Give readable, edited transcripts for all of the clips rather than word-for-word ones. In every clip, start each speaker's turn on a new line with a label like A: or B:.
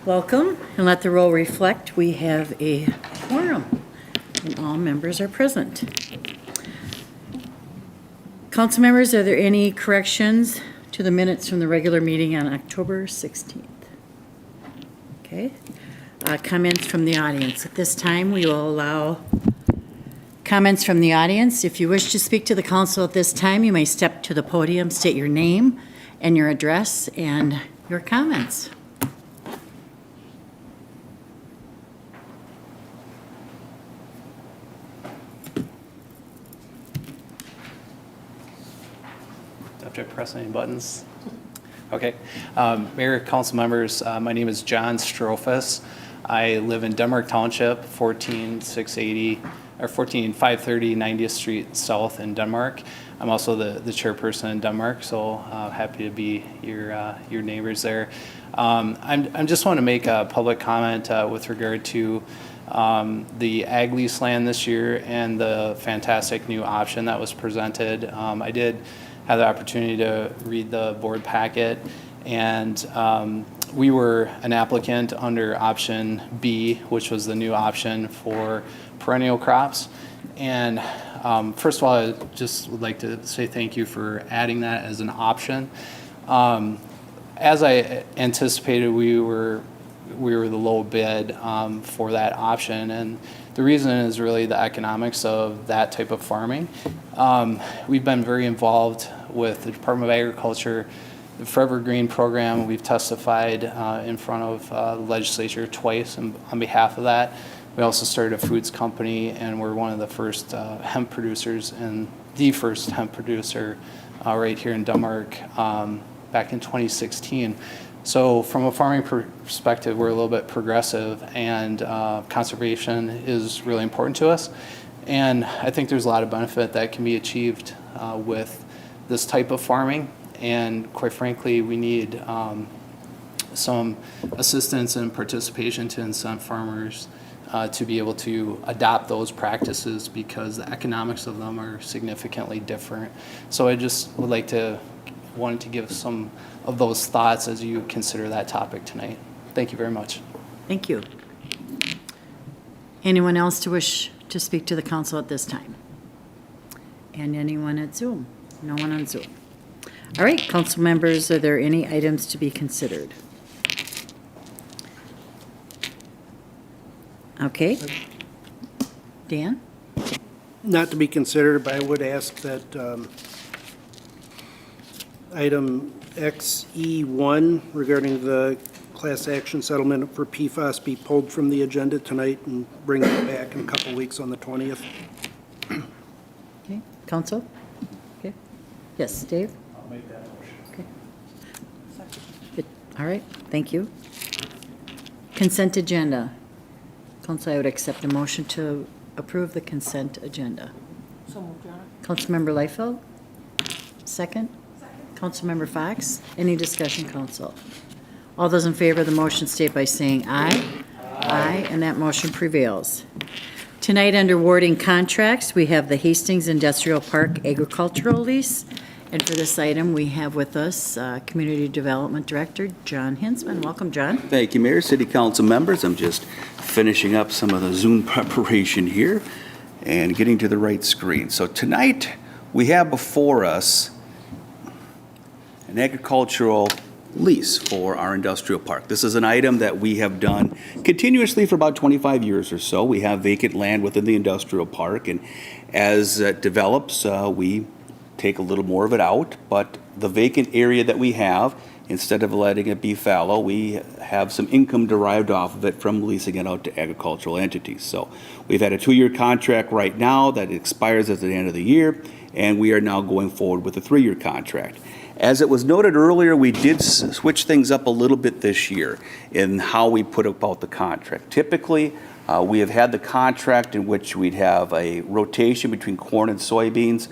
A: Welcome, and let the roll reflect, we have a quorum, and all members are present. Council members, are there any corrections to the minutes from the regular meeting on October 16th? Okay. Comments from the audience. At this time, we will allow comments from the audience. If you wish to speak to the council at this time, you may step to the podium, state your name and your address and your comments.
B: After I press any buttons. Okay. Mayor, council members, my name is John Strophus. I live in Denmark Township, 14530 90th Street South in Denmark. I'm also the chairperson in Denmark, so happy to be your neighbors there. I'm just want to make a public comment with regard to the ag lease land this year and the fantastic new option that was presented. I did have the opportunity to read the board packet, and we were an applicant under option B, which was the new option for perennial crops. And first of all, I just would like to say thank you for adding that as an option. As I anticipated, we were the low bid for that option, and the reason is really the economics of that type of farming. We've been very involved with the Department of Agriculture, the Forever Green program. We've testified in front of the legislature twice on behalf of that. We also started a foods company, and we're one of the first hemp producers and the first hemp producer right here in Denmark back in 2016. So from a farming perspective, we're a little bit progressive, and conservation is really important to us. And I think there's a lot of benefit that can be achieved with this type of farming. And quite frankly, we need some assistance and participation to incent farmers to be able to adopt those practices, because the economics of them are significantly different. So I just would like to wanted to give some of those thoughts as you consider that topic tonight. Thank you very much.
A: Thank you. Anyone else to wish to speak to the council at this time? And anyone at Zoom? No one on Zoom. All right, council members, are there any items to be considered? Okay. Dan?
C: Not to be considered, but I would ask that item XE1 regarding the class action settlement for PFAS be pulled from the agenda tonight and bring it back in a couple weeks on the 20th.
A: Okay, council? Okay. Yes, Dave?
B: I'll make that motion.
A: Okay. Good. All right, thank you. Consent agenda. Council, I would accept a motion to approve the consent agenda.
D: So moved, Your Honor.
A: Councilmember Liefeld? Second? Councilmember Fox? Any discussion, council? All those in favor of the motion state by saying aye. Aye, and that motion prevails. Tonight, under awarding contracts, we have the Hastings Industrial Park agricultural lease. And for this item, we have with us Community Development Director John Hinsman. Welcome, John.
E: Thank you, Mayor, City Council members. I'm just finishing up some of the Zoom preparation here and getting to the right screen. So tonight, we have before us an agricultural lease for our industrial park. This is an item that we have done continuously for about 25 years or so. We have vacant land within the industrial park, and as it develops, we take a little more of it out, but the vacant area that we have, instead of letting it be fallow, we have some income derived off of it from leasing it out to agricultural entities. So we've had a 2-year contract right now that expires at the end of the year, and we are now going forward with a 3-year contract. As it was noted earlier, we did switch things up a little bit this year in how we put about the contract. Typically, we have had the contract in which we'd have a rotation between corn and soybeans,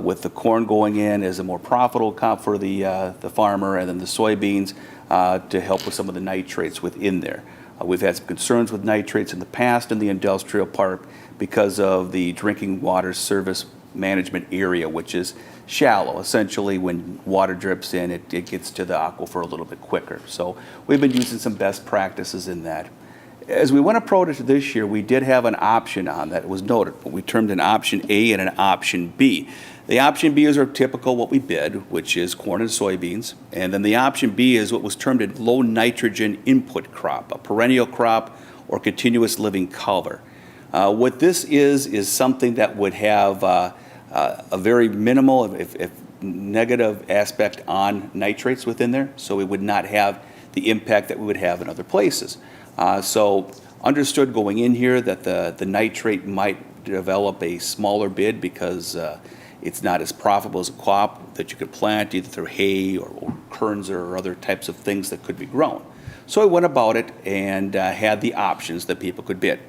E: with the corn going in as a more profitable crop for the farmer, and then the soybeans to help with some of the nitrates within there. We've had some concerns with nitrates in the past in the industrial park because of the drinking water service management area, which is shallow. Essentially, when water drips in, it gets to the aquifer a little bit quicker. So we've been using some best practices in that. As we went approach it this year, we did have an option on that. It was noted, but we termed an option A and an option B. The option B is our typical what we bid, which is corn and soybeans. And then the option B is what was termed a low nitrogen input crop, a perennial crop or continuous living cover. What this is something that would have a very minimal, if negative aspect on nitrates within there, so we would not have the impact that we would have in other places. So understood going in here that the nitrate might develop a smaller bid because it's not as profitable as a crop that you could plant either through hay or kerns or other types of things that could be grown. So I went about it and had the options that people could bid.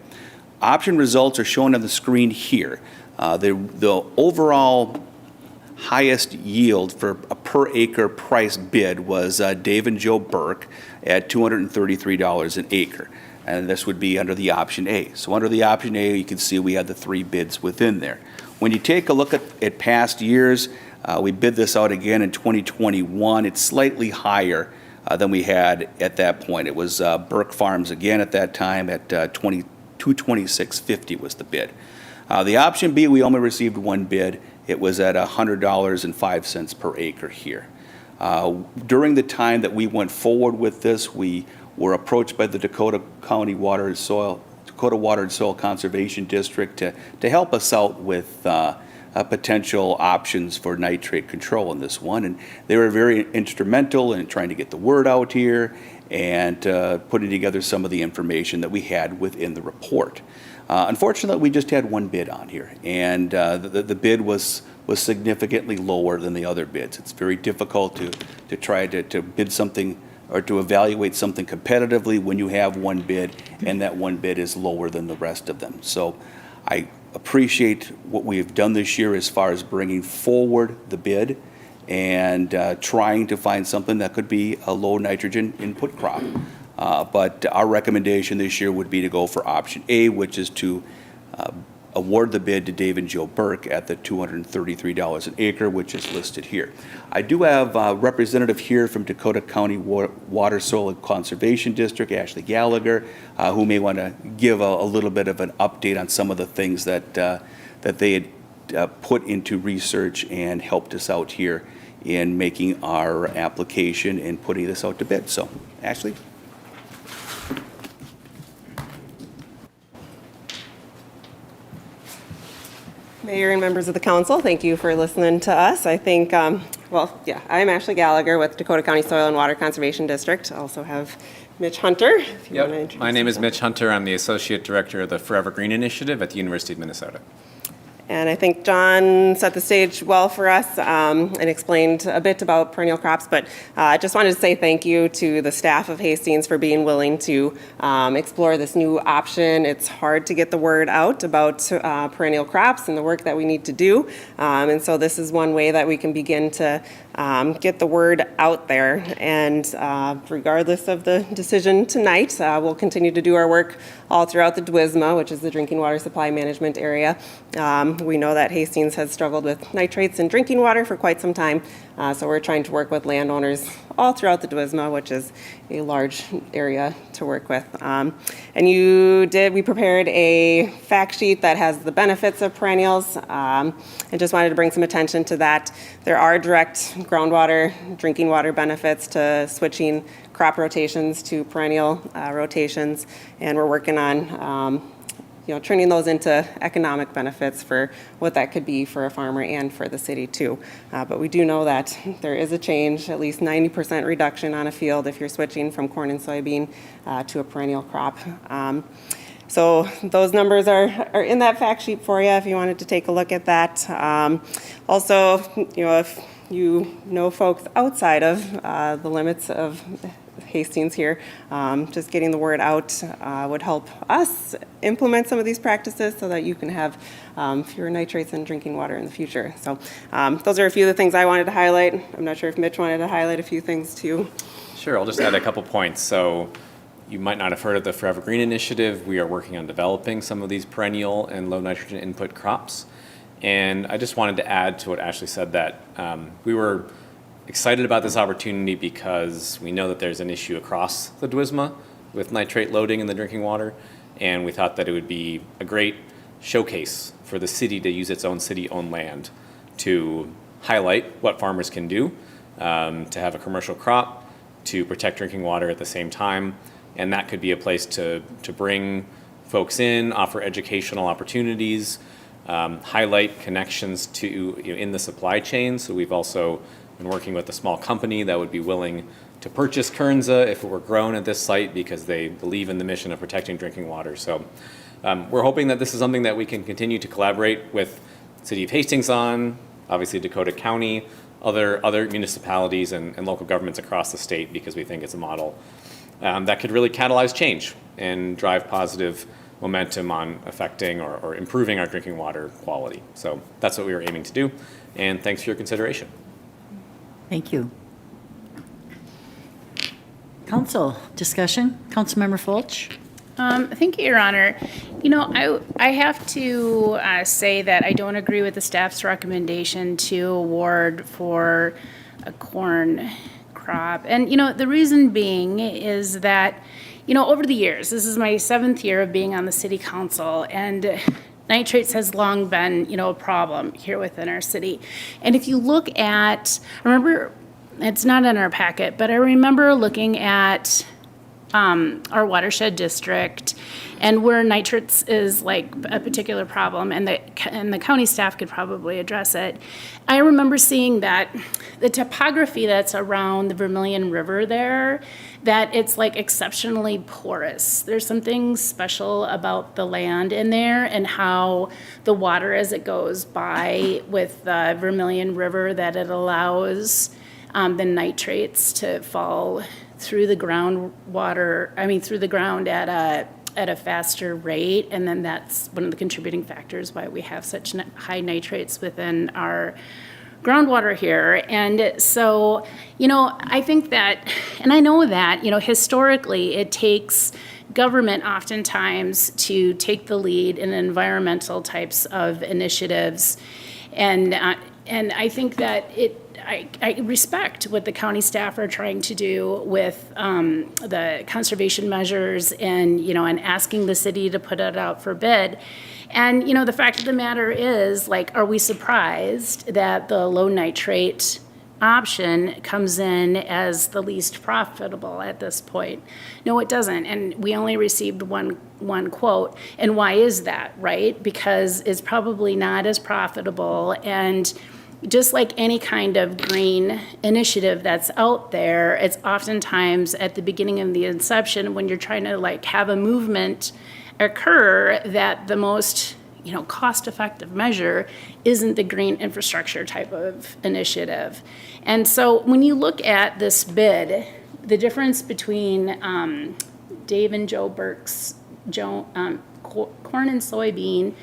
E: Option results are shown on the screen here. The overall highest yield for a per acre price bid was Dave and Joe Burke at $233 an acre. And this would be under the option A. So under the option A, you can see we had the 3 bids within there. When you take a look at past years, we bid this out again in 2021. It's slightly higher than we had at that point. It was Burke Farms again at that time at $226.50 was the bid. The option B, we only received 1 bid. It was at $100.05 per acre here. During the time that we went forward with this, we were approached by the Dakota Water and Soil Conservation District to help us out with potential options for nitrate control in this one. And they were very instrumental in trying to get the word out here and putting together some of the information that we had within the report. Unfortunately, we just had 1 bid on here, and the bid was significantly lower than the other bids. It's very difficult to try to bid something or to evaluate something competitively when you have 1 bid and that 1 bid is lower than the rest of them. So I appreciate what we've done this year as far as bringing forward the bid and trying to find something that could be a low nitrogen input crop. But our recommendation this year would be to go for option A, which is to award the bid to Dave and Joe Burke at the $233 an acre, which is listed here. I do have a representative here from Dakota County Water, Soil, and Conservation District, Ashley Gallagher, who may want to give a little bit of an update on some of the things that they had put into research and helped us out here in making our application and putting this out to bid. So, Ashley?
D: Mayor and members of the council, thank you for listening to us. I think, I'm Ashley Gallagher with Dakota County Soil and Water Conservation District. I also have Mitch Hunter. If you want to introduce
F: My name is
D: yourself.
F: Mitch Hunter. I'm the Associate Director of the Forever Green Initiative at the University of Minnesota.
D: And I think John set the stage well for us and explained a bit about perennial crops, but I just wanted to say thank you to the staff of Hastings for being willing to explore this new option. It's hard to get the word out about perennial crops and the work that we need to do. And so this is one way that we can begin to get the word out there. And regardless of the decision tonight, we'll continue to do our work all throughout the DWSMA, which is the Drinking Water Supply Management Area. We know that Hastings has struggled with nitrates in drinking water for quite some time, so we're trying to work with landowners all throughout the DWSMA, which is a large area to work with. And we prepared a fact sheet that has the benefits of perennials, and just wanted to bring some attention to that. There are direct groundwater, drinking water benefits to switching crop rotations to perennial rotations, and we're working on turning those into economic benefits for what that could be for a farmer and for the city too. But we do know that there is a change, at least 90% reduction on a field if you're switching from corn and soybean to a perennial crop. So those numbers are in that fact sheet for you if you wanted to take a look at that. Also, if you know folks outside of the limits of Hastings here, just getting the word out would help us implement some of these practices so that you can have fewer nitrates in drinking water in the future. So those are a few of the things I wanted to highlight. I'm not sure if Mitch wanted to highlight a few things too.
F: Sure, I'll just add a couple points. So you might not have heard of the Forever Green Initiative. We are working on developing some of these perennial and low nitrogen input crops. And I just wanted to add to what Ashley said, that we were excited about this opportunity because we know that there's an issue across the DWISMA with nitrate loading in the drinking water, and we thought that it would be a great showcase for the city to use its own city-owned land to highlight what farmers can do, to have a commercial crop, to protect drinking water at the same time, and that could be a place to bring folks in, offer educational opportunities, highlight connections to in the supply chain. So we've also been working with a small company that would be willing to purchase Kernza if it were grown at this site because they believe in the mission of protecting drinking water. So we're hoping that this is something that we can continue to collaborate with City of Hastings on, obviously Dakota County, other municipalities and local governments across the state, because we think it's a model that could really catalyze change and drive positive momentum on affecting or improving our drinking water quality. So that's what we were aiming to do, and thanks for your consideration.
A: Thank you. Council discussion. Councilmember Fulch.
G: Thank you, Your Honor. I have to say that I don't agree with the staff's recommendation to award for a corn crop. And, the reason being is that, over the years, this is my 7th year of being on the city council, and nitrates has long been, a problem here within our city. And if you look at, I remember, it's not in our packet, but I remember looking at our watershed district, and where nitrates is like a particular problem, and the county staff could probably address it. I remember seeing that the topography that's around the Vermilion River there, that it's like exceptionally porous. There's something special about the land in there and how the water as it goes by with the Vermilion River, that it allows the nitrates to fall through the ground at a faster rate, and then that's one of the contributing factors why we have such high nitrates within our groundwater here. And so, I think that, and I know that, historically it takes government oftentimes to take the lead in environmental types of initiatives, and I think that I respect what the county staff are trying to do with the conservation measures and asking the city to put it out for bid. And, the fact of the matter is, are we surprised that the low nitrate option comes in as the least profitable at this point? No, it doesn't. And we only received one quote. And why is that, right? Because it's probably not as profitable, and just like any kind of green initiative that's out there, it's oftentimes at the beginning of the inception when you're trying to have a movement occur, that the most cost-effective measure isn't the green infrastructure type of initiative. And so when you look at this bid, the difference between Dave and Joe Burke's corn and soybean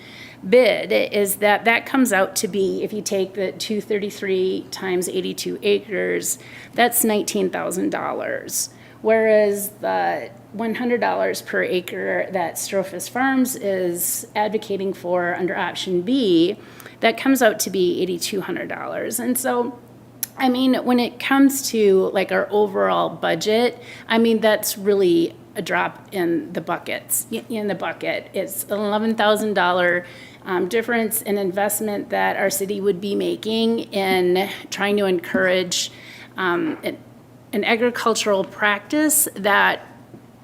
G: bid is that comes out to be, if you take the 233 times 82 acres, that's $19,000. Whereas the $100 per acre that Strophus Farms is advocating for under option B, that comes out to be $8,200. And so, when it comes to our overall budget, that's really a drop in the bucket. It's an $11,000 difference in investment that our city would be making in trying to encourage an agricultural practice that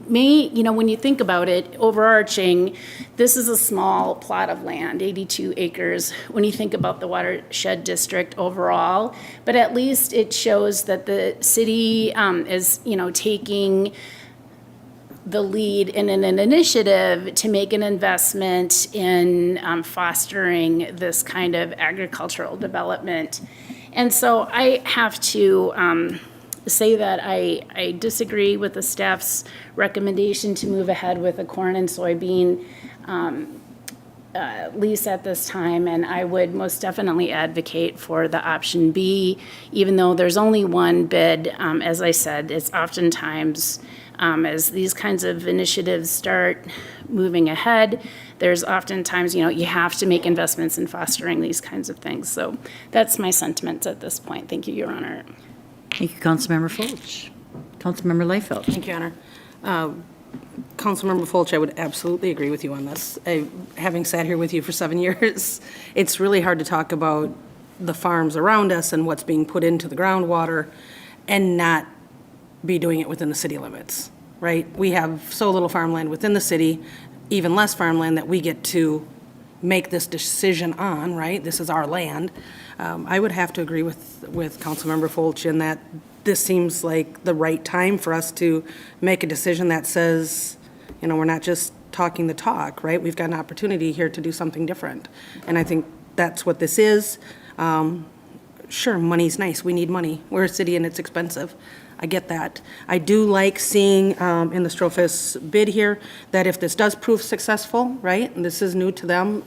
G: may, when you think about it, overarching, this is a small plot of land, 82 acres, when you think about the watershed district overall, but at least it shows that the city is, taking the lead in an initiative to make an investment in fostering this kind of agricultural development. And so I have to say that I disagree with the staff's recommendation to move ahead with a corn and soybean lease at this time, and I would most definitely advocate for the option B, even though there's only one bid. As I said, it's oftentimes, as these kinds of initiatives start moving ahead, there's oftentimes, you have to make investments in fostering these kinds of things. So that's my sentiments at this point. Thank you, Your Honor.
A: Thank you, Councilmember Fulch. Councilmember Liefeld.
H: Thank you, Honor. Councilmember Fulch, I would absolutely agree with you on this. Having sat here with you for 7 years, it's really hard to talk about the farms around us and what's being put into the groundwater and not be doing it within the city limits, right? We have so little farmland within the city, even less farmland that we get to make this decision on, right? This is our land. I would have to agree with Councilmember Fulch in that this seems like the right time for us to make a decision that says, we're not just talking the talk, right? We've got an opportunity here to do something different. And I think that's what this is. Sure, money's nice. We need money. We're a city and it's expensive. I get that. I do like seeing in the Strophus bid here that if this does prove successful, right, and this is new to them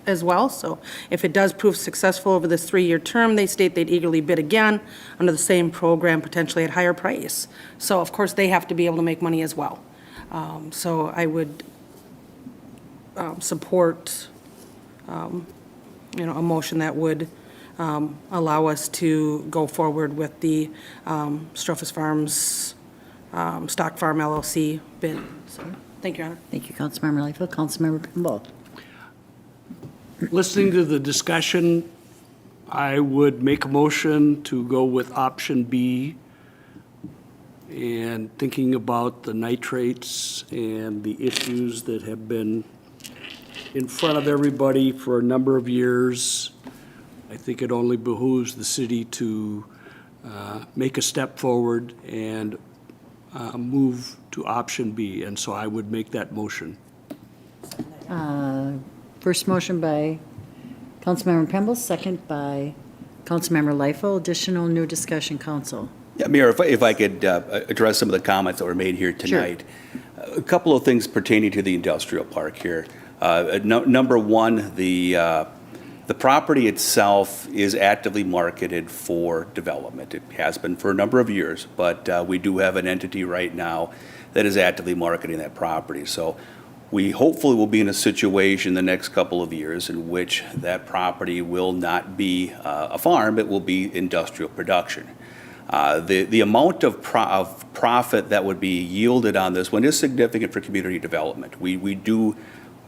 H: as well, so if it does prove successful over this 3-year term, they state they'd eagerly bid again under the same program, potentially at higher price. So of course, they have to be able to make money as well. So I would support, a motion that would allow us to go forward with the Strophus Farms Stock Farm LLC bid. So, thank you, Your Honor.
A: Thank you, Councilmember Liefeld. Councilmember Kimball.
I: Listening to the discussion, I would make a motion to go with option B, and thinking about the nitrates and the issues that have been in front of everybody for a number of years, I think it only behooves the city to make a step forward and move to option B, and so I would make that motion.
A: First motion by Councilmember Pemble, second by Councilmember Liefeld. Additional new discussion, council.
E: Yeah, Mayor, if I could address some of the comments that were made here tonight. A couple of things pertaining to the industrial park here. Number one, the property itself is actively marketed for development. It has been for a number of years, but we do have an entity right now that is actively marketing that property. So we hopefully will be in a situation the next couple of years in which that property will not be a farm, it will be industrial production. The amount of profit that would be yielded on this one is significant for community development. We do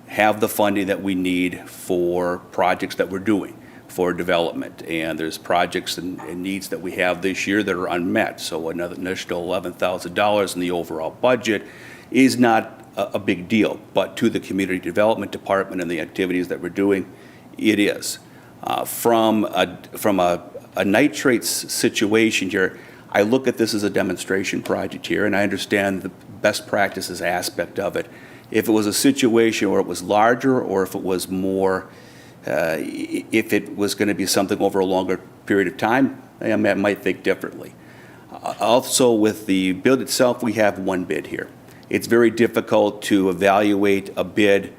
E: have the funding that we need for projects that we're doing for development, and there's projects and needs that we have this year that are unmet. So another additional $11,000 in the overall budget is not a big deal, but to the community development department and the activities that we're doing, it is. From a nitrates situation here, I look at this as a demonstration project here, and I understand the best practices aspect of it. If it was a situation where it was larger, or if it was more, if it was going to be something over a longer period of time, I might think differently. Also, with the bid itself, we have one bid here. It's very difficult to evaluate a bid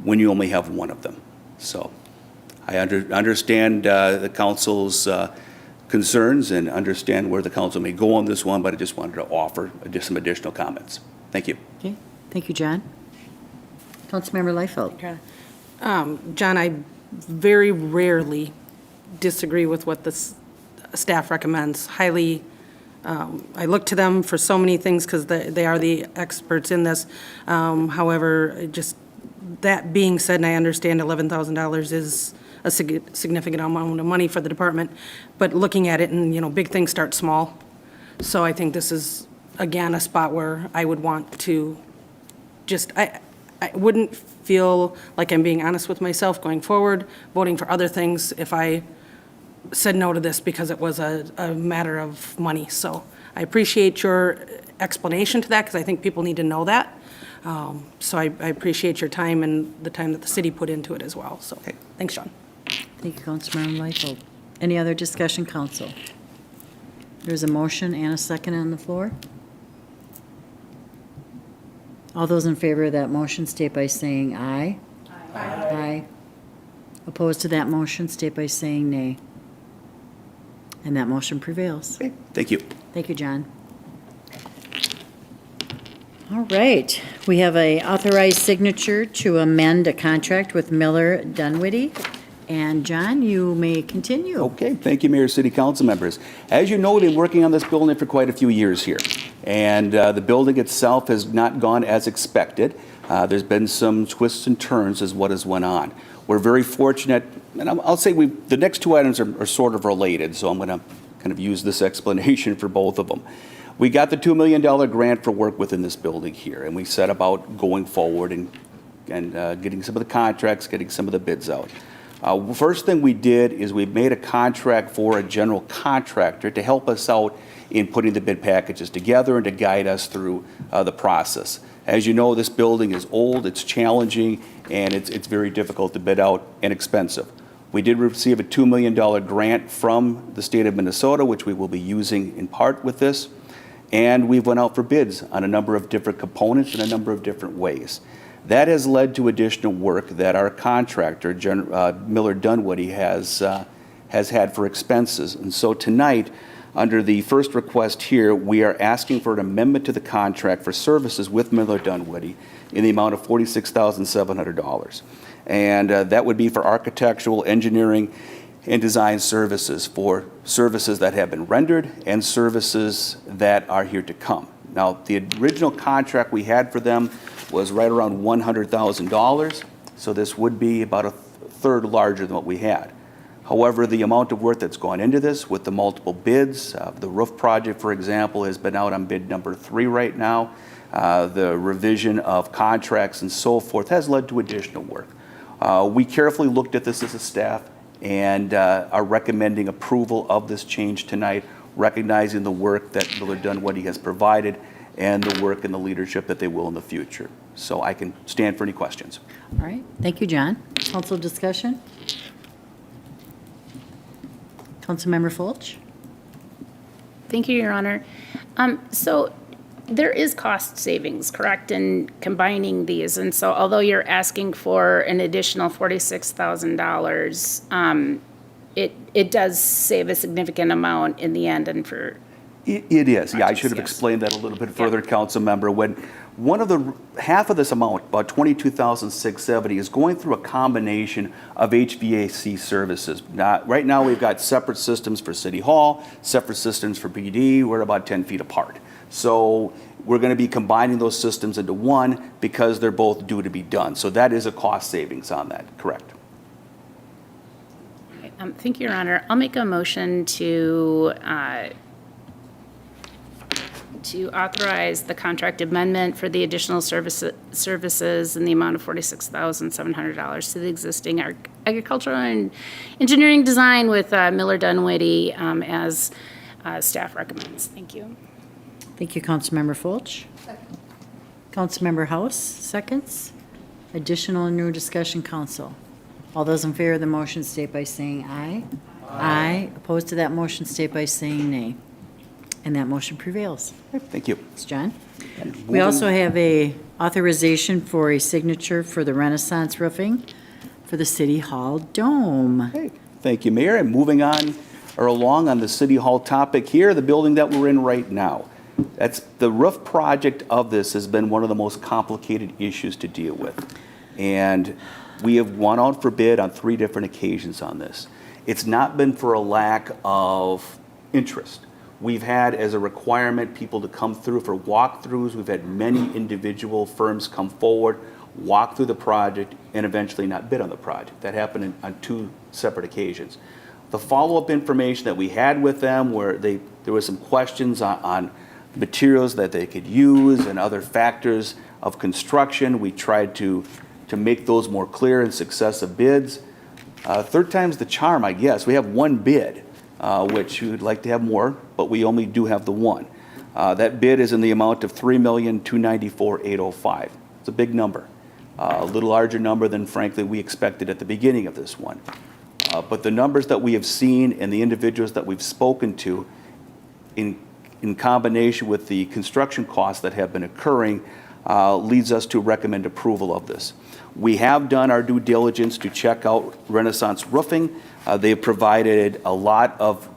E: when you only have one of them. So I understand the council's concerns and understand where the council may go on this one, but I just wanted to offer just some additional comments. Thank you.
A: Okay, thank you, John. Councilmember Liefeld.
H: John, I very rarely disagree with what the staff recommends. Highly, I look to them for so many things because they are the experts in this. However, just that being said, and I understand $11,000 is a significant amount of money for the department, but looking at it and, big things start small. So I think this is, again, a spot where I would want to just, I wouldn't feel like I'm being honest with myself going forward, voting for other things if I said no to this because it was a matter of money. So I appreciate your explanation to that because I think people need to know that. So I appreciate your time and the time that the city put into it as well. So thanks, John.
A: Thank you, Councilmember Liefeld. Any other discussion, council? There's a motion and a second on the floor. All those in favor of that motion state by saying aye. Aye. Aye. Opposed to that motion, state by saying nay. And that motion prevails.
E: Okay, thank you.
A: Thank you, John. All right, we have a authorized signature to amend a contract with Miller Dunwiddie. And John, you may continue.
E: Okay, thank you, Mayor, City Council members. As you know, we've been working on this building for quite a few years here. And the building itself has not gone as expected. There's been some twists and turns as what has went on. We're very fortunate, and I'll say the next two items are sort of related, so I'm going to kind of use this explanation for both of them. We got the $2 million grant for work within this building here, and we set about going forward and getting some of the contracts, getting some of the bids out. First thing we did is we made a contract for a general contractor to help us out in putting the bid packages together and to guide us through the process. As you know, this building is old, it's challenging, and it's very difficult to bid out and expensive. We did receive a $2 million grant from the state of Minnesota, which we will be using in part with this. And we've went out for bids on a number of different components in a number of different ways. That has led to additional work that our contractor, Miller Dunwiddie, has had for expenses. And so tonight, under the first request here, we are asking for an amendment to the contract for services with Miller Dunwiddie in the amount of $46,700. And that would be for architectural, engineering, and design services, for services that have been rendered and services that are here to come. Now, the original contract we had for them was right around $100,000, so this would be about a third larger than what we had. However, the amount of work that's gone into this with the multiple bids, the roof project, for example, has been out on bid number 3 right now. The revision of contracts and so forth has led to additional work. We carefully looked at this as a staff and are recommending approval of this change tonight, recognizing the work that Miller Dunwiddie has provided and the work and the leadership that they will in the future. So I can stand for any questions.
A: All right, thank you, John. Council discussion? Councilmember Fulch?
G: Thank you, Your Honor. So there is cost savings, correct, in combining these? And so although you're asking for an additional $46,000, it does save a significant amount in the end and for...
E: It is, yeah, I should have
G: Yes.
E: explained that a little bit further, Council Member. When half of this amount, about $22,670, is going through a combination of HVAC services. Right now, we've got separate systems for City Hall, separate systems for PD. We're about 10 feet apart. So we're going to be combining those systems into one because they're both due to be done. So that is a cost savings on that, correct?
G: Thank you, Your Honor. I'll make a motion to authorize the contract amendment for the additional services in the amount of $46,700 to the existing agricultural and engineering design with Miller Dunwiddie as staff recommends. Thank you.
A: Thank you, Councilmember Fulch. Councilmember House, seconds. Additional and new discussion, council. All those in favor of the motion state by saying aye. Aye. Opposed to that motion state by saying nay. And that motion prevails.
E: Thank you.
A: Thanks, John. We also have a authorization for a signature for the Renaissance roofing for the City Hall dome.
E: Okay. Thank you, Mayor. And moving on or along on the City Hall topic here, the building that we're in right now. That's the roof project of this has been one of the most complicated issues to deal with. And we have gone out for bid on 3 different occasions on this. It's not been for a lack of interest. We've had as a requirement people to come through for walkthroughs. We've had many individual firms come forward, walk through the project, and eventually not bid on the project. That happened on 2 separate occasions. The follow-up information that we had with them where there were some questions on materials that they could use and other factors of construction. We tried to make those more clear in successive bids. Third time's the charm, I guess. We have 1 bid, which we would like to have more, but we only do have the 1. That bid is in the amount of $3,294,805. It's a big number, a little larger number than, frankly, we expected at the beginning of this one. But the numbers that we have seen and the individuals that we've spoken to in combination with the construction costs that have been occurring, leads us to recommend approval of this. We have done our due diligence to check out Renaissance Roofing. They've provided a lot of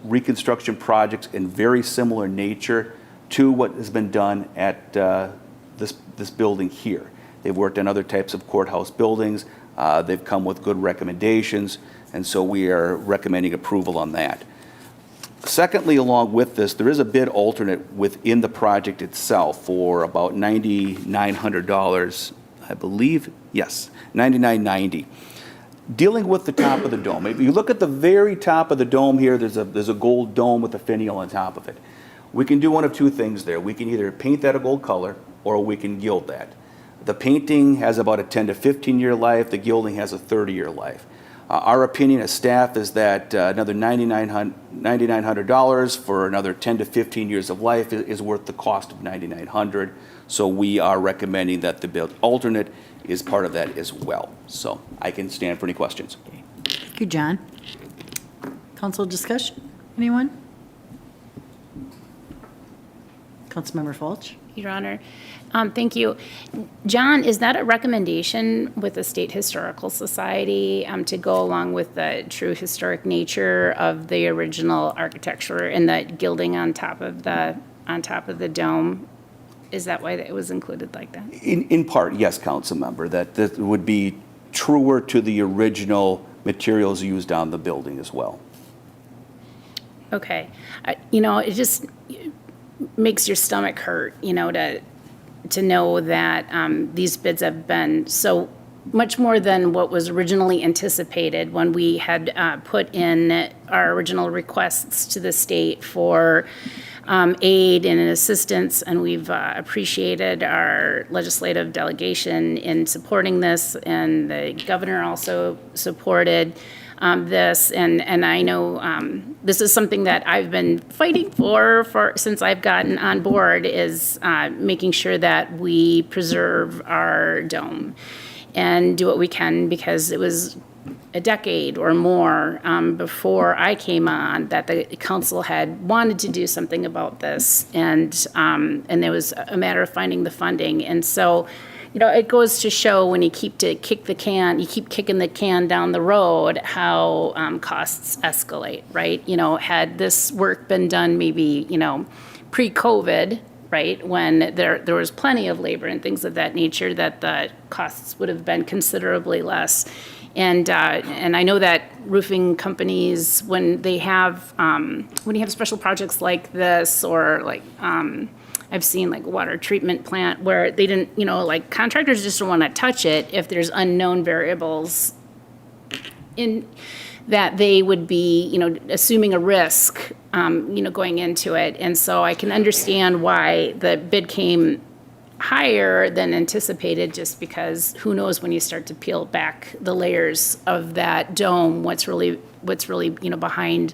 E: reconstruction projects in very similar nature to what has been done at this building here. They've worked on other types of courthouse buildings. They've come with good recommendations, and so we are recommending approval on that. Secondly, along with this, there is a bid alternate within the project itself for about $9,900, I believe. Yes, $9,990. Dealing with the top of the dome. If you look at the very top of the dome here, there's a gold dome with a finial on top of it. We can do one of two things there. We can either paint that a gold color or we can gild that. The painting has about a 10 to 15 year life. The gilding has a 30-year life. Our opinion as staff is that another $9,900 for another 10 to 15 years of life is worth the cost of $9,900. So we are recommending that the bid alternate is part of that as well. So I can stand for any questions.
A: Thank you, John. Council discussion? Anyone? Councilmember Fulch?
G: Your Honor. Thank you. John, is that a recommendation with the State Historical Society to go along with the true historic nature of the original architecture and the gilding on top of the dome? Is that why it was included like that?
E: In part, yes, council member, that would be truer to the original materials used on the building as well.
G: Okay. It just makes your stomach hurt, to know that these bids have been so much more than what was originally anticipated when we had put in our original requests to the state for aid and assistance, and we've appreciated our legislative delegation in supporting this, and the governor also supported this, and I know this is something that I've been fighting for since I've gotten on board, is making sure that we preserve our dome and do what we can, because it was a decade or more before I came on that the council had wanted to do something about this, and there was a matter of finding the funding. And so, it goes to show when you keep kicking the can down the road, how costs escalate, right? Had this work been done maybe, pre-COVID, right, when there was plenty of labor and things of that nature, that the costs would have been considerably less. And I know that roofing companies, when they have special projects like this, or like I've seen like a water treatment plant where they didn't, contractors just don't want to touch it if there's unknown variables in that they would be, assuming a risk, going into it. And so I can understand why the bid came higher than anticipated, just because who knows when you start to peel back the layers of that dome, what's really behind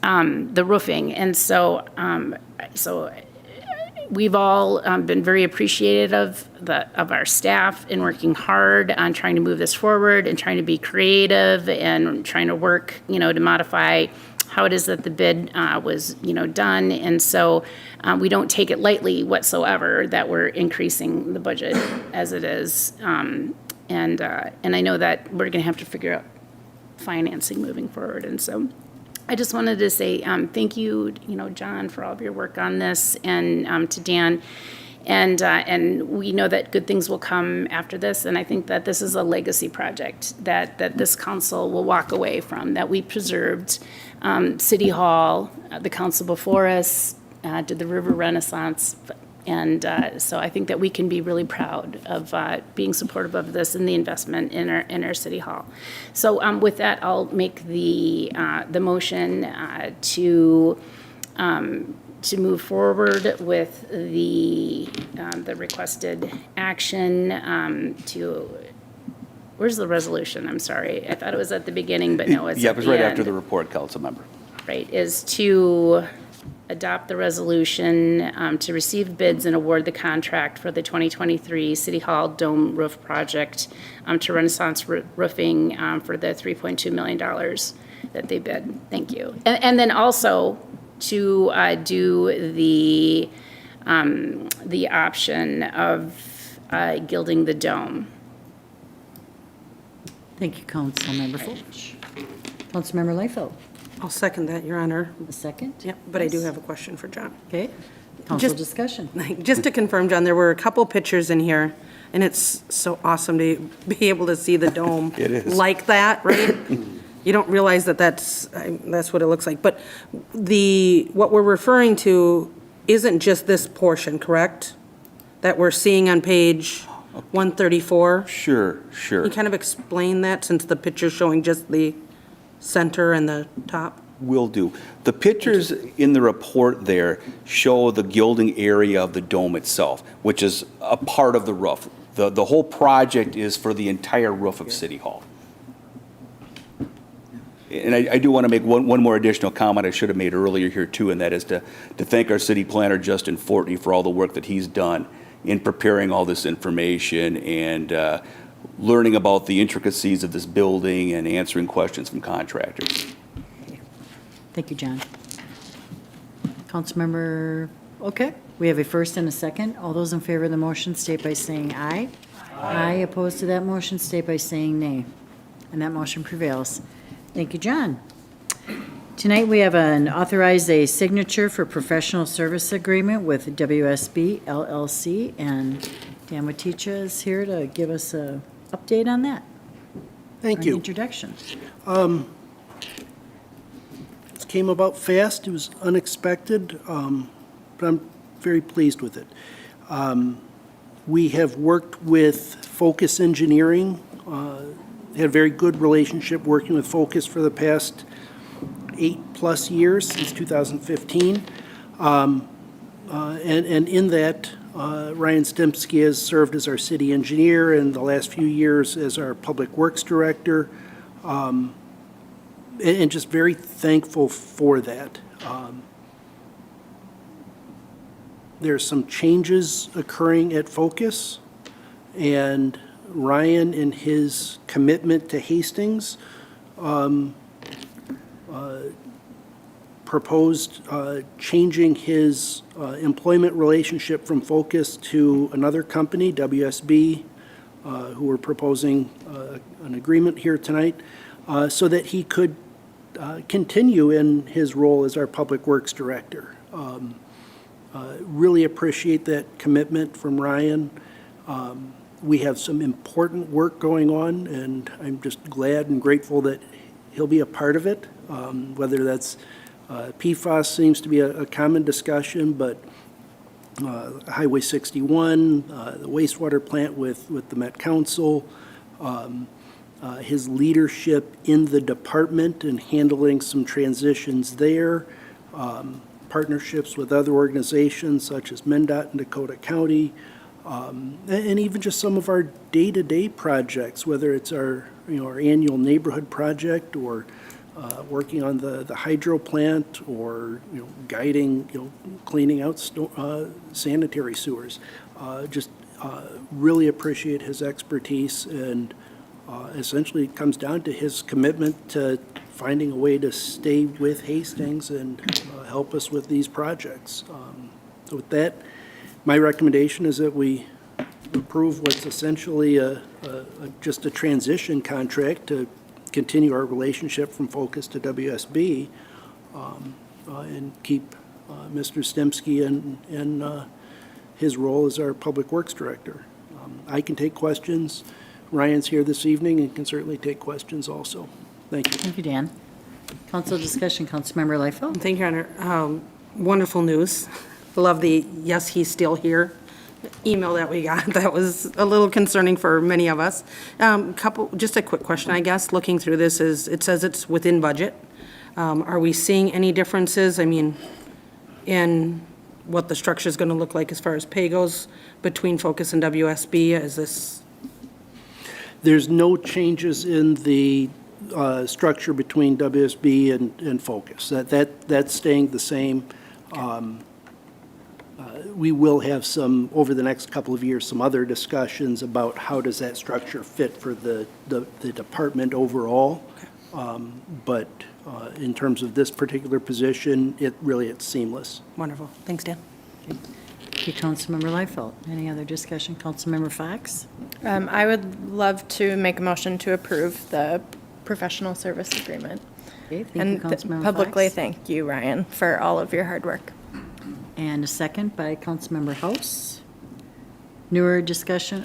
G: the roofing. And so we've all been very appreciative of our staff in working hard on trying to move this forward and trying to be creative and trying to work, to modify how it is that the bid was, done. And so we don't take it lightly whatsoever that we're increasing the budget as it is. And I know that we're going to have to figure out financing moving forward. And so I just wanted to say thank you, John, for all of your work on this, and to Dan. And we know that good things will come after this, and I think that this is a legacy project that this council will walk away from, that we preserved City Hall, the council before us did the River Renaissance, and so I think that we can be really proud of being supportive of this and the investment in our City Hall. So with that, I'll make the motion to move forward with the requested action where's the resolution? I'm sorry. I thought it was at the beginning, but no, it's
E: Yeah,
G: at
E: it was
G: the
E: right
G: end.
E: after the report, council member.
G: Right, is to adopt the resolution to receive bids and award the contract for the 2023 City Hall Dome Roof Project to Renaissance Roofing for the $3.2 million that they bid. Thank you. And then also to do the the option of gilding the dome.
A: Thank you, Councilmember Fulch. Councilmember Layfield,
H: I'll second that, Your Honor.
A: a second?
H: Yep, but I do have a question for John.
A: Okay, council
H: Just-
A: discussion.
H: Just to confirm, John, there were a couple pictures in here, and it's so awesome to be able to see the dome.
E: It is.
H: Like that, right? You don't realize that that's what it looks like. But what we're referring to isn't just this portion, correct? That we're seeing on page 134?
E: Sure, sure.
H: Can you kind of explain that, since the picture's showing just the center and the top?
E: Will do. The pictures in the report there show the gilding area of the dome itself, which is a part of the roof. The whole project is for the entire roof of City Hall. And I do want to make one more additional comment I should have made earlier here too, and that is to thank our city planner, Justin Fortney, for all the work that he's done in preparing all this information and learning about the intricacies of this building and answering questions from contractors.
A: Thank you, John. Councilmember, okay, we have a first and a second. All those in favor of the motion state by saying aye. Aye. Opposed to that motion state by saying nay. And that motion prevails. Thank you, John. Tonight, we have authorized a signature for professional service agreement with WSB LLC, and Dan Waticha is here to give us an update on that.
C: Thank
A: An
C: you.
A: introduction.
C: This came about fast, it was unexpected, but I'm very pleased with it. We have worked with Focus Engineering, had a very good relationship working with Focus for the past 8+ years, since 2015. And in that, Ryan Stemsky has served as our city engineer, and the last few years as our public works director, and just very thankful for that. There's some changes occurring at Focus, and Ryan, in his commitment to Hastings, proposed changing his employment relationship from Focus to another company, WSB, who we're proposing an agreement here tonight, so that he could continue in his role as our Public Works Director. Really appreciate that commitment from Ryan. We have some important work going on, and I'm just glad and grateful that he'll be a part of it, whether that's PFAS seems to be a common discussion, but Highway 61, the wastewater plant with the Met Council, his leadership in the department and handling some transitions there, partnerships with other organizations such as MnDOT and Dakota County, and even just some of our day-to-day projects, whether it's our annual neighborhood project or working on the hydro plant or guiding, cleaning out sanitary sewers. Just really appreciate his expertise, and essentially it comes down to his commitment to finding a way to stay with Hastings and help us with these projects. So with that, my recommendation is that we approve what's essentially just a transition contract to continue our relationship from Focus to WSB, and keep Mr. Stemsky in his role as our Public Works Director. I can take questions. Ryan's here this evening and can certainly take questions also. Thank you.
A: Thank you, Dan. Council discussion, Councilmember Layfield.
H: Thank you, Your Honor. Wonderful news. Love the "yes, he's still here" email that we got. That was a little concerning for many of us. Just a quick question, I guess, looking through this is, it says it's within budget. Are we seeing any differences, in what the structure is going to look like as far as pay goes between Focus and WSB? Is this?
C: There's no changes in the structure between WSB and Focus. That's staying the same. We will have some, over the next couple of years, some other discussions about how does that structure fit for the department overall. But in terms of this particular position, it's seamless.
H: Wonderful. Thanks, Dan.
A: Thank you, Councilmember Liefeld. Any other discussion? Councilmember Fox?
J: I would love to make a motion to approve the professional service agreement.
A: Okay, thank you,
J: And
A: Councilmember
J: publicly
A: Fox.
J: thank you, Ryan, for all of your hard work.
A: And a second by Councilmember House. New discussion,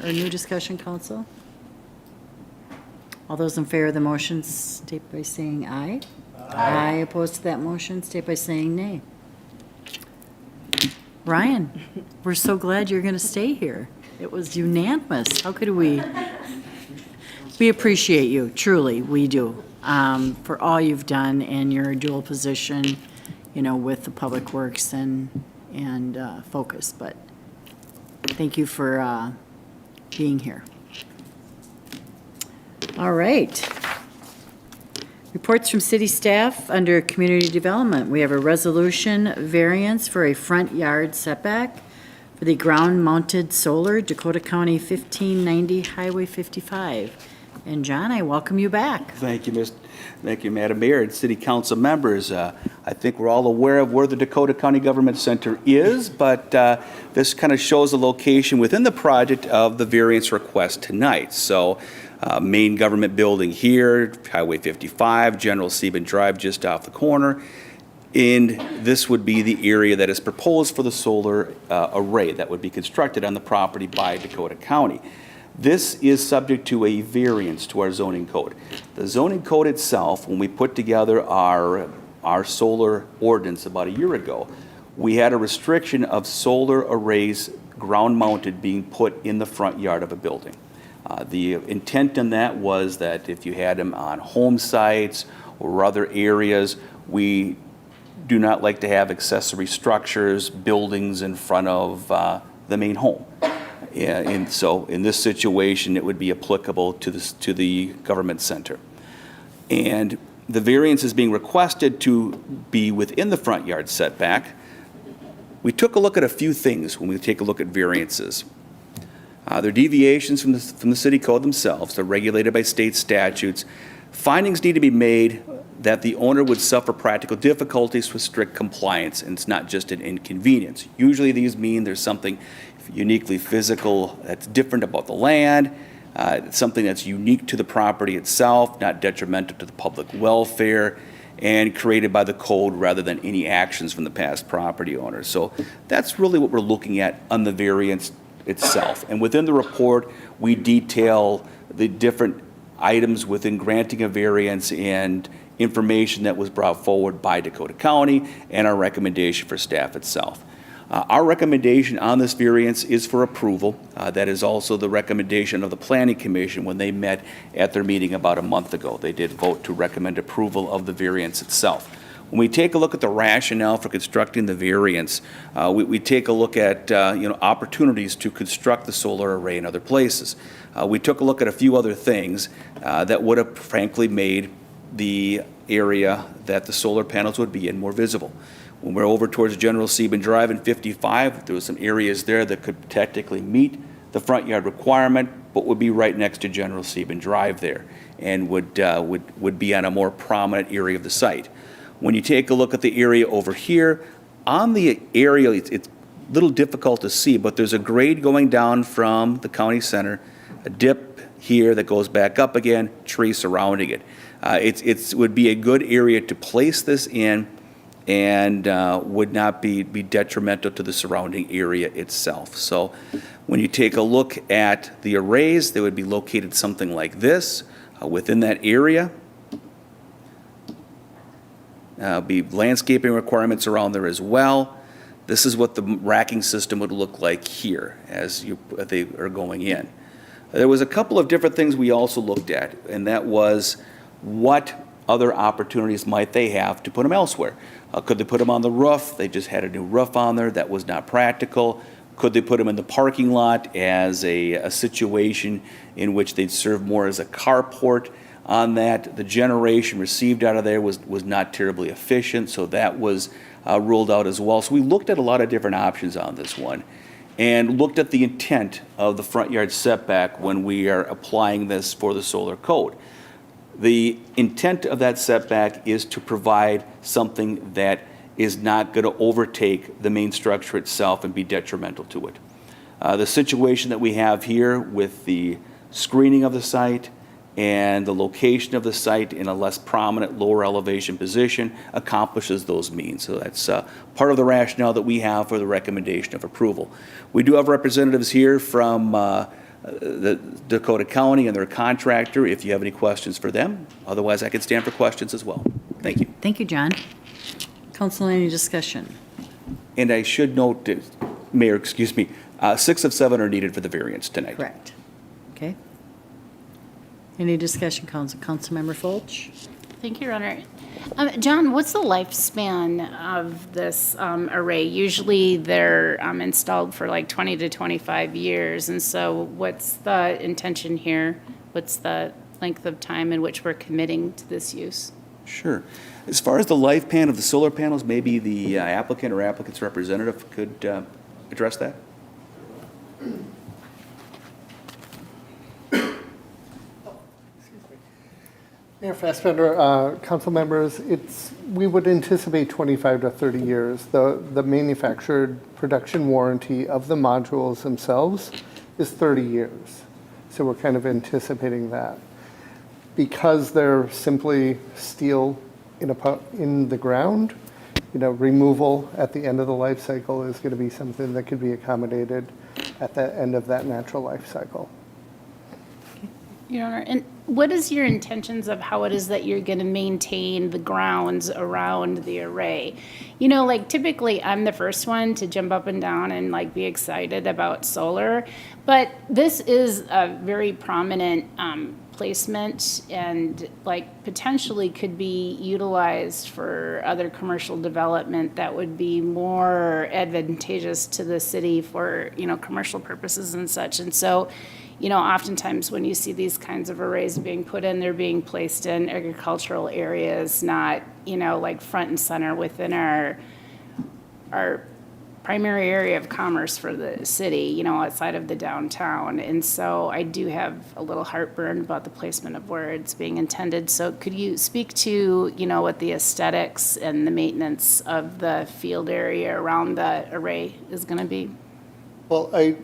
A: Council? All those in favor of the motion state by saying aye. Aye. Opposed to that motion state by saying nay. Ryan, we're so glad you're going to stay here. It was unanimous. How could we? We appreciate you, truly, we do, for all you've done and your dual position, with the Public Works and Focus. But thank you for being here. All right. Reports from city staff under community development. We have a resolution variance for a front yard setback for the ground-mounted solar, Dakota County 1590 Highway 55. And John, I welcome you back.
E: Thank you, Madam Mayor and City Council members. I think we're all aware of where the Dakota County Government Center is, but this kind of shows the location within the project of the variance request tonight. So, main government building here, Highway 55, General Sieben Drive just off the corner. And this would be the area that is proposed for the solar array that would be constructed on the property by Dakota County. This is subject to a variance to our zoning code. The zoning code itself, when we put together our solar ordinance about a year ago, we had a restriction of solar arrays ground-mounted being put in the front yard of a building. The intent in that was that if you had them on home sites or other areas, we do not like to have accessory structures, buildings in front of the main home. And so in this situation, it would be applicable to the government center. And the variance is being requested to be within the front yard setback. We took a look at a few things when we take a look at variances. They're deviations from the city code themselves. They're regulated by state statutes. Findings need to be made that the owner would suffer practical difficulties with strict compliance, and it's not just an inconvenience. Usually these mean there's something uniquely physical that's different about the land, something that's unique to the property itself, not detrimental to the public welfare, and created by the code rather than any actions from the past property owners. So that's really what we're looking at on the variance itself. And within the report, we detail the different items within granting a variance and information that was brought forward by Dakota County and our recommendation for staff itself. Our recommendation on this variance is for approval. That is also the recommendation of the Planning Commission when they met at their meeting about a month ago. They did vote to recommend approval of the variance itself. When we take a look at the rationale for constructing the variance, we take a look at opportunities to construct the solar array in other places. We took a look at a few other things that would have frankly made the area that the solar panels would be in more visible. When we're over towards General Sieben Drive in 55, there were some areas there that could technically meet the front yard requirement, but would be right next to General Sieben Drive there and would be on a more prominent area of the site. When you take a look at the area over here, on the area, it's a little difficult to see, but there's a grade going down from the county center, a dip here that goes back up again, tree surrounding it. It would be a good area to place this in and would not be detrimental to the surrounding area itself. So when you take a look at the arrays, they would be located something like this within that area. Be landscaping requirements around there as well. This is what the racking system would look like here as they are going in. There was a couple of different things we also looked at, and that was what other opportunities might they have to put them elsewhere. Could they put them on the roof? They just had a new roof on there. That was not practical. Could they put them in the parking lot as a situation in which they'd serve more as a carport? On that, the generation received out of there was not terribly efficient, so that was ruled out as well. So we looked at a lot of different options on this one and looked at the intent of the front yard setback when we are applying this for the solar code. The intent of that setback is to provide something that is not going to overtake the main structure itself and be detrimental to it. The situation that we have here with the screening of the site and the location of the site in a less prominent, lower elevation position accomplishes those means. So that's part of the rationale that we have for the recommendation of approval. We do have representatives here from the Dakota County and their contractor if you have any questions for them. Otherwise, I can stand for questions as well. Thank you.
A: Thank you, John. Council, any discussion?
E: And I should note, Mayor, excuse me, 6 of 7 are needed for the variance tonight.
A: Correct. Okay. Any discussion, Council? Councilmember Fulch?
G: Thank you, Your Honor. John, what's the lifespan of this array? Usually they're installed for like 20 to 25 years, and so what's the intention here? What's the length of time in which we're committing to this use?
E: Sure. As far as the lifespan of the solar panels, maybe the applicant or applicant's representative could address that?
K: Mayor Fassbender, council members, we would anticipate 25 to 30 years. The manufactured production warranty of the modules themselves is 30 years. So we're kind of anticipating that. Because they're simply steel in the ground, removal at the end of the life cycle is going to be something that could be accommodated at the end of that natural life cycle.
G: Your Honor, and what is your intentions of how it is that you're going to maintain the grounds around the array? Like typically I'm the first one to jump up and down and like be excited about solar, but this is a very prominent placement and like potentially could be utilized for other commercial development that would be more advantageous to the city for, commercial purposes and such. And so, oftentimes when you see these kinds of arrays being put in, they're being placed in agricultural areas, not, like front and center within our primary area of commerce for the city, outside of the downtown. And so I do have a little heartburn about the placement of where it's being intended. So could you speak to, what the aesthetics and the maintenance of the field area around the array is going to be?
K: Well, I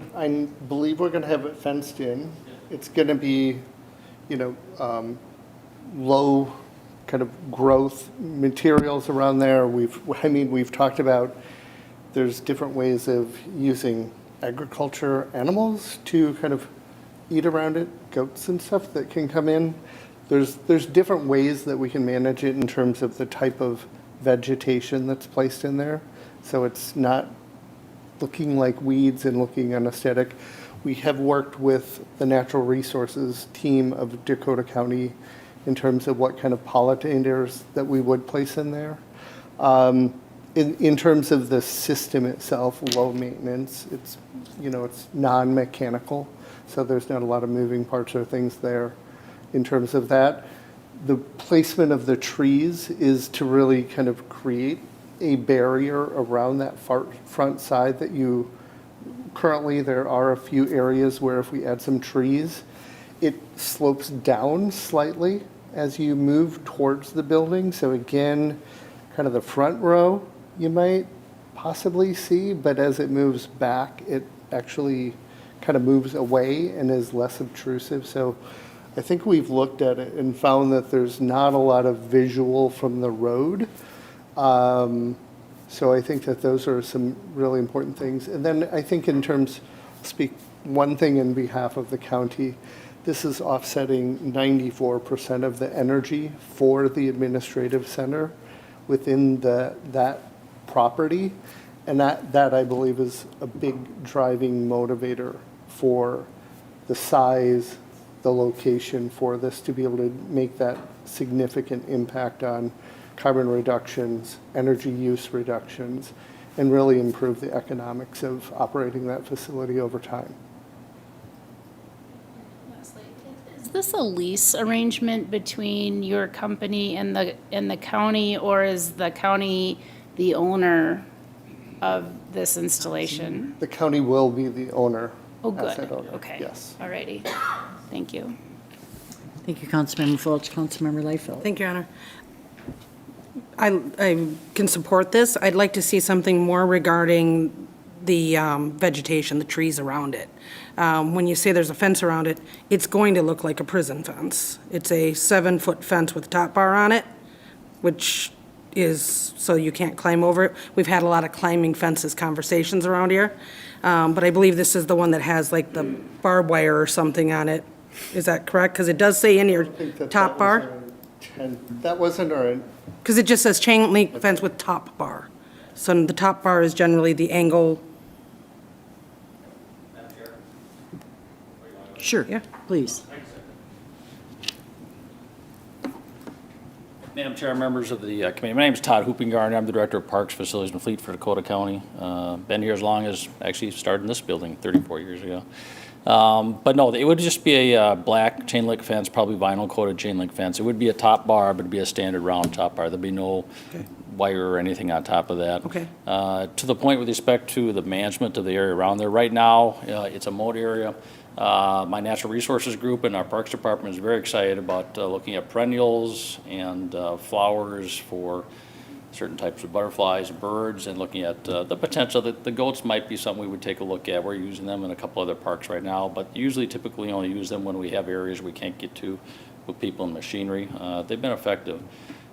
K: believe we're going to have it fenced in. It's going to be, low kind of growth materials around there. We've talked about there's different ways of using agriculture animals to kind of eat around it, goats and stuff that can come in. There's different ways that we can manage it in terms of the type of vegetation that's placed in there. So it's not looking like weeds and looking unaesthetic. We have worked with the natural resources team of Dakota County in terms of what kind of pollinators that we would place in there. In terms of the system itself, low maintenance, it's non-mechanical, so there's not a lot of moving parts or things there. In terms of that, the placement of the trees is to really kind of create a barrier around that front side that currently there are a few areas where if we add some trees, it slopes down slightly as you move towards the building. So again, kind of the front row you might possibly see, but as it moves back, it actually kind of moves away and is less obtrusive. So I think we've looked at it and found that there's not a lot of visual from the road. So I think that those are some really important things. And then I think in terms, speak one thing in behalf of the county, this is offsetting 94% of the energy for the administrative center within that property. And that I believe is a big driving motivator for the size, the location for this to be able to make that significant impact on carbon reductions, energy use reductions, and really improve the economics of operating that facility over time.
G: Is this a lease arrangement between your company and the county, or is the county the owner of this installation?
K: The county will be the owner.
G: Oh, good.
K: asset owner.
G: Okay.
K: Yes.
G: All righty. Thank you.
A: Thank you, Councilmember Fulch. Councilmember Liefeld.
H: Thank you, Your Honor. I can support this. I'd like to see something more regarding the vegetation, the trees around it. When you say there's a fence around it, it's going to look like a prison fence. It's a 7-foot fence with top bar on it, which is so you can't climb over it. We've had a lot of climbing fences conversations around here, but I believe this is the one that has like the barbed wire or something on it. Is that correct? Because it does say in your top bar.
K: That wasn't our,
H: Because it just says chain link fence with top bar. So the top bar is generally the angle.
A: Sure,
H: Yeah.
A: please.
L: Madam Chair, members of the committee, my name is Todd Hoopingarn. I'm the Director of Parks, Facilities, and Fleet for Dakota County. Been here as long as, actually started in this building 34 years ago. But no, it would just be a black chain link fence, probably vinyl coated chain link fence. It would be a top bar, but it'd be a standard round top bar. There'd be no wire or anything on top of that.
H: Okay.
L: To the point with respect to the management of the area around there, right now, it's a mowed area. My Natural Resources Group and our Parks Department is very excited about looking at perennials and flowers for certain types of butterflies, birds, and looking at the potential that the goats might be something we would take a look at. We're using them in a couple other parks right now, but usually typically only use them when we have areas we can't get to with people and machinery. They've been effective.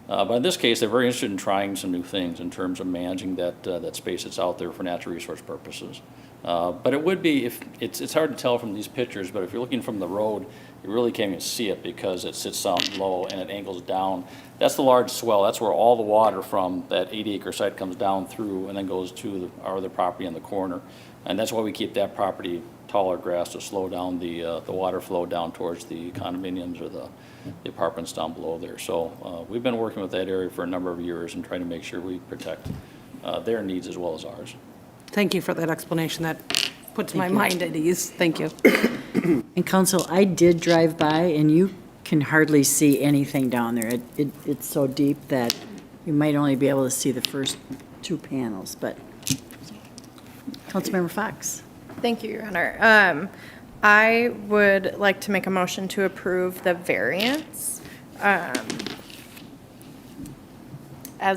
L: But in this case, they're very interested in trying some new things in terms of managing that space that's out there for natural resource purposes. But it would be, if it's hard to tell from these pictures, but if you're looking from the road, you really can't even see it because it sits down low and it angles down. That's the large swell. That's where all the water from that 80-acre site comes down through and then goes to our other property in the corner. And that's why we keep that property taller grass to slow down the water flow down towards the condominiums or the apartments down below there. So we've been working with that area for a number of years and trying to make sure we protect their needs as well as ours.
H: Thank you for that explanation. That puts my mind at ease. Thank you.
A: And council, I did drive by and you can hardly see anything down there. It's so deep that you might only be able to see the first 2 panels, but Councilmember Fox.
J: Thank you, Your Honor. I would like to make a motion to approve the variance as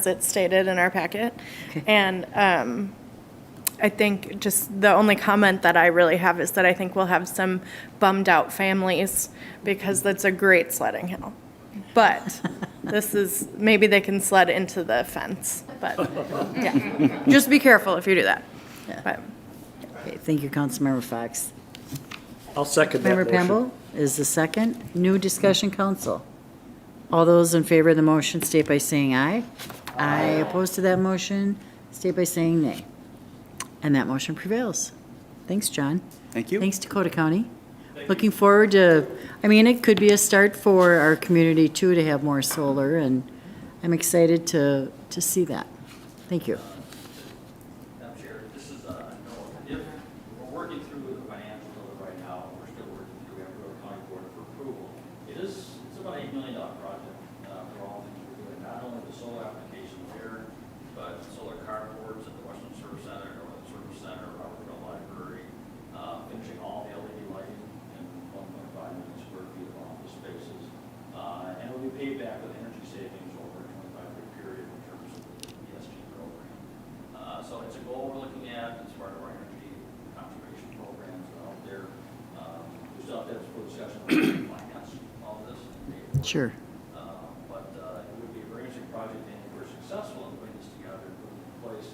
J: it's stated in our packet.
A: Okay.
J: And I think just the only comment that I really have is that I think we'll have some bummed out families because that's a great sledding hill. But this is, maybe they can sled into the fence, but yeah. Just be careful if you do that. But
A: Okay, thank you, Councilmember Fox.
I: I'll second that
A: Member
I: motion.
A: Pamble is the second. New discussion, council. All those in favor of the motion state by saying aye. Aye. Opposed to that motion, state by saying nay. And that motion prevails. Thanks, John.
E: Thank you.
A: Thanks, Dakota County. Looking forward to, I mean, it could be a start for our community too to have more solar, and I'm excited to see that. Thank you.
L: Madam Chair, this is, if we're working through the financials of it right now, we're still working through, we have to go to county board for approval. It's about $8 million project for all things we're doing, not only the solar application there, but solar carports at the Western Service Center, Robertville Library, finishing all the LED lighting in 1.5 million square feet of office spaces. And it will be paid back with energy savings over a 25-year period in terms of the ESG program. So it's a goal we're looking at as part of our energy conservation programs out there. We still have to have full discussion on finance, all of this.
A: Sure.
L: But it would be a very interesting project, and if we're successful in putting this together and putting it in place,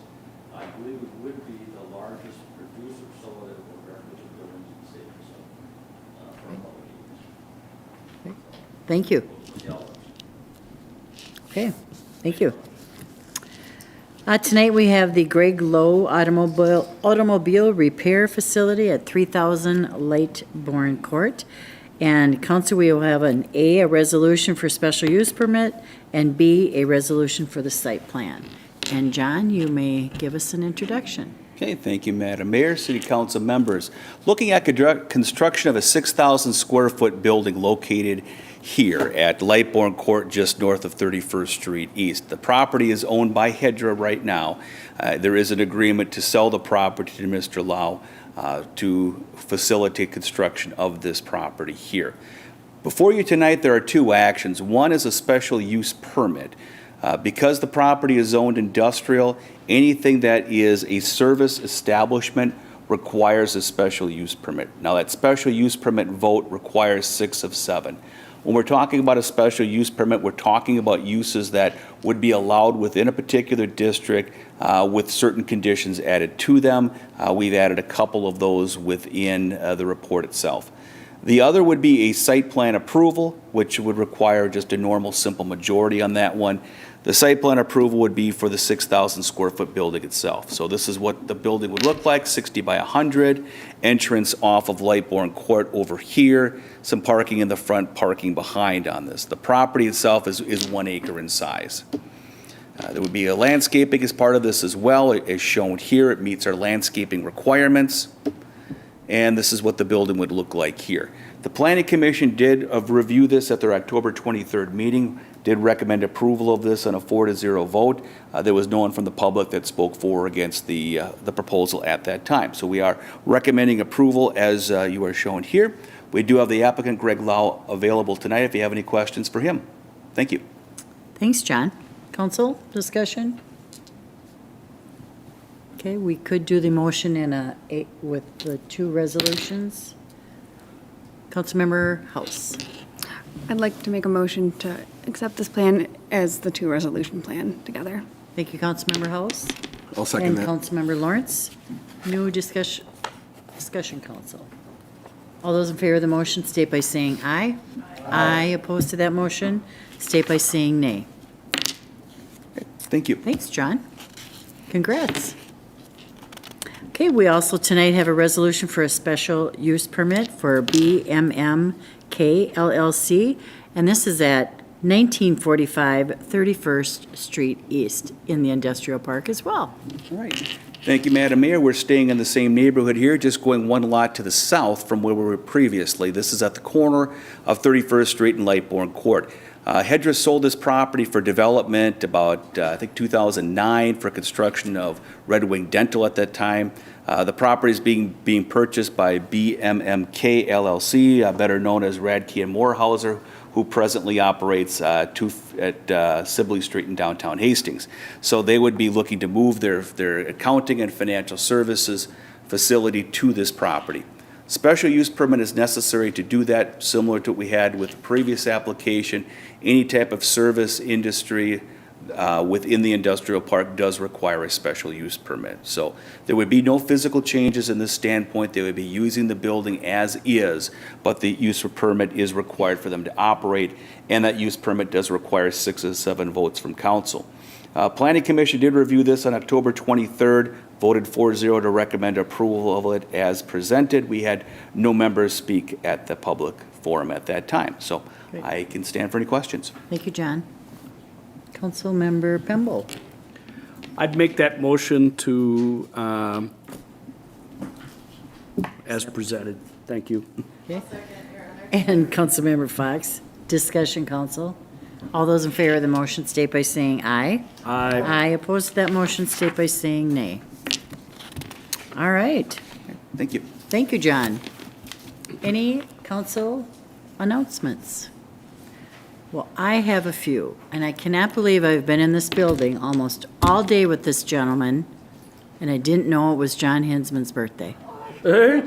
L: I believe it would be the largest producer of solar that will residential buildings in the state of Minnesota for public use.
A: Thank you. Okay, thank you. Tonight we have the Gregg Lowe Automobile Repair Facility at 3000 Lightbourne Court. And council, we will have an A, a resolution for special use permit, and B, a resolution for the site plan. And John, you may give us an introduction.
E: Okay, thank you, Madam Mayor, City Council members. Looking at construction of a 6,000 square foot building located here at Lightbourne Court, just north of 31st Street East. The property is owned by Hedra right now. There is an agreement to sell the property to Mr. Lowe to facilitate construction of this property here. Before you tonight, there are 2 actions. One is a special use permit. Because the property is zoned industrial, anything that is a service establishment requires a special use permit. Now, that special use permit vote requires 6 of 7. When we're talking about a special use permit, we're talking about uses that would be allowed within a particular district with certain conditions added to them. We've added a couple of those within the report itself. The other would be a site plan approval, which would require just a normal, simple majority on that one. The site plan approval would be for the 6,000 square foot building itself. So this is what the building would look like, 60 by 100, entrance off of Lightbourne Court over here, some parking in the front, parking behind on this. The property itself is 1 acre in size. There would be a landscaping as part of this as well, as shown here. It meets our landscaping requirements. And this is what the building would look like here. The Planning Commission did review this at their October 23rd meeting, did recommend approval of this on a 4-0 vote. There was no one from the public that spoke for or against the proposal at that time. So we are recommending approval as you are shown here. We do have the applicant, Gregg Lowe, available tonight if you have any questions for him. Thank you.
A: Thanks, John. Council, discussion? Okay, we could do the motion with the 2 resolutions. Councilmember House.
M: I'd like to make a motion to accept this plan as the 2 resolution plan together.
A: Thank you, Councilmember House.
N: I'll second that.
A: And Councilmember Lawrence. New discussion, council. All those in favor of the motion state by saying aye. Aye. Opposed to that motion, state by saying nay.
E: Thank you.
A: Thanks, John. Congrats. Okay, we also tonight have a resolution for a special use permit for BMMK LLC, and this is at 1945 31st Street East in the industrial park as well.
E: All right. Thank you, Madam Mayor. We're staying in the same neighborhood here, just going 1 lot to the south from where we were previously. This is at the corner of 31st Street and Lightbourne Court. Hedges sold this property for development about, I think, 2009 for construction of Red Wing Dental at that time. The property is being purchased by BMMK LLC, better known as Radke and Morehauser, who presently operates at Sibley Street in downtown Hastings. So they would be looking to move their accounting and financial services facility to this property. Special use permit is necessary to do that, similar to what we had with the previous application. Any type of service industry within the industrial park does require a special use permit. So there would be no physical changes in this standpoint. They would be using the building as is, but the use permit is required for them to operate, and that use permit does require 6 of 7 votes from council. Planning Commission did review this on October 23rd, voted 4-0 to recommend approval of it as presented. We had no members speak at the public forum at that time, so
A: Great.
E: I can stand for any questions.
A: Thank you, John. Councilmember Pemble.
I: I'd make that motion to, as presented. Thank you.
A: Okay. And Councilmember Fox. Discussion, council. All those in favor of the motion state by saying aye.
I: Aye.
A: Aye. Opposed to that motion state by saying nay. All right.
E: Thank you.
A: Thank you, John. Any council announcements? Well, I have a few, and I cannot believe I've been in this building almost all day with this gentleman, and I didn't know it was John Hinsman's birthday.
I: Hey?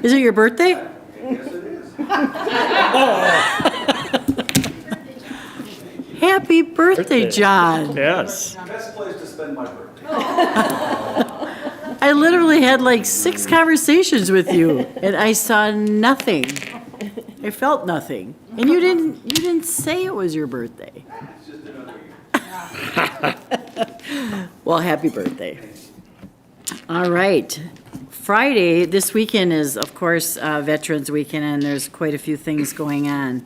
A: Is it your birthday?
E: Yes, it is.
A: Happy birthday, John.
I: Yes.
E: Best place to spend my birthday.
A: I literally had like 6 conversations with you, and I saw nothing. I felt nothing. And you didn't say it was your birthday.
E: It's just another year.
A: Well, happy birthday. All right. Friday, this weekend is, of course, Veterans Weekend, and there's quite a few things going on.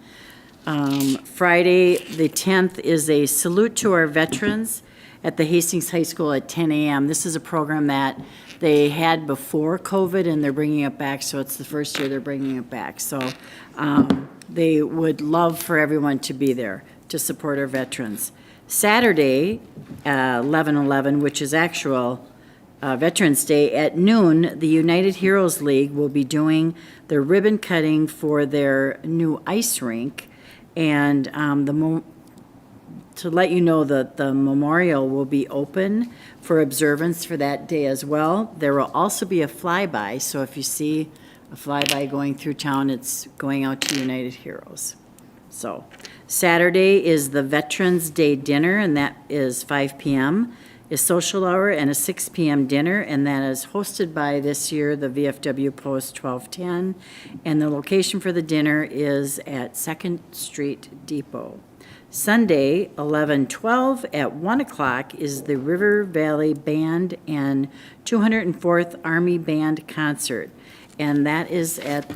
A: Friday, the 10th, is a salute to our veterans at the Hastings High School at 10 a.m. This is a program that they had before COVID, and they're bringing it back, so it's the first year they're bringing it back. So they would love for everyone to be there to support our veterans. Saturday, 11/11, which is actual Veterans Day, at noon, the United Heroes League will be doing their ribbon cutting for their new ice rink, and to let you know that the memorial will be open for observance for that day as well. There will also be a flyby, so if you see a flyby going through town, it's going out to United Heroes. So Saturday is the Veterans Day dinner, and that is 5 p.m., a social hour, and a 6 p.m. dinner, and that is hosted by this year the VFW Post 1210, and the location for the dinner is at 2nd Street Depot. Sunday, 11/12 at 1 o'clock is the River Valley Band and 204th Army Band concert, and that is at